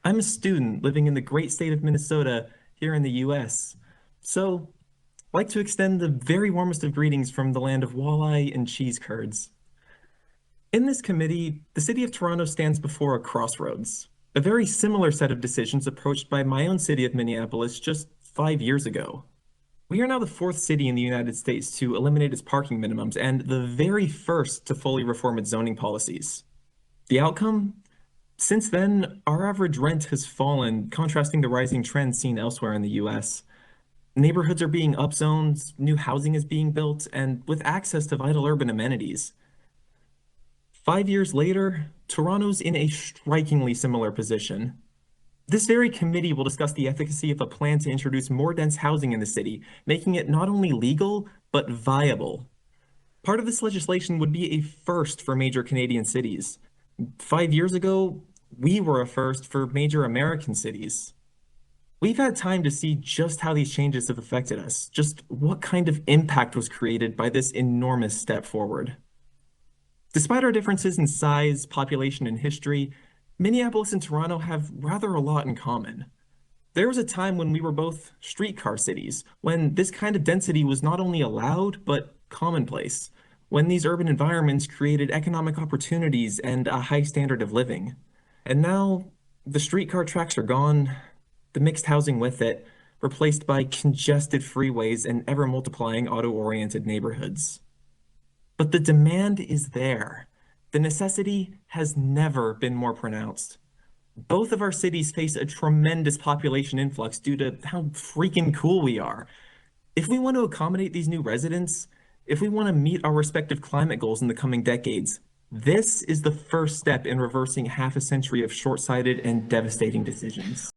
I'm a student living in the great state of Minnesota here in the US. So, I'd like to extend the very warmest of greetings from the land of walleye and cheese curds. In this committee, the city of Toronto stands before a crossroads, a very similar set of decisions approached by my own city of Minneapolis just 5 years ago. We are now the fourth city in the United States to eliminate its parking minimums and the very first to fully reform its zoning policies. The outcome? Since then, our average rent has fallen, contrasting the rising trends seen elsewhere in the US. Neighborhoods are being upzoned, new housing is being built, and with access to vital urban amenities. 5 years later, Toronto's in a strikingly similar position. This very committee will discuss the efficacy of a plan to introduce more dense housing in the city, making it not only legal, but viable. Part of this legislation would be a first for major Canadian cities. 5 years ago, we were a first for major American cities. We've had time to see just how these changes have affected us, just what kind of impact was created by this enormous step forward. Despite our differences in size, population, and history, Minneapolis and Toronto have rather a lot in common. There was a time when we were both streetcar cities, when this kind of density was not only allowed, but commonplace, when these urban environments created economic opportunities and a high standard of living. And now, the streetcar tracks are gone, the mixed housing with it, replaced by congested freeways and ever-multiplying auto-oriented neighborhoods. But the demand is there. The necessity has never been more pronounced. Both of our cities face a tremendous population influx due to how freaking cool we are. If we want to accommodate these new residents, if we want to meet our respective climate goals in the coming decades, this is the first step in reversing half a century of short-sighted and devastating decisions.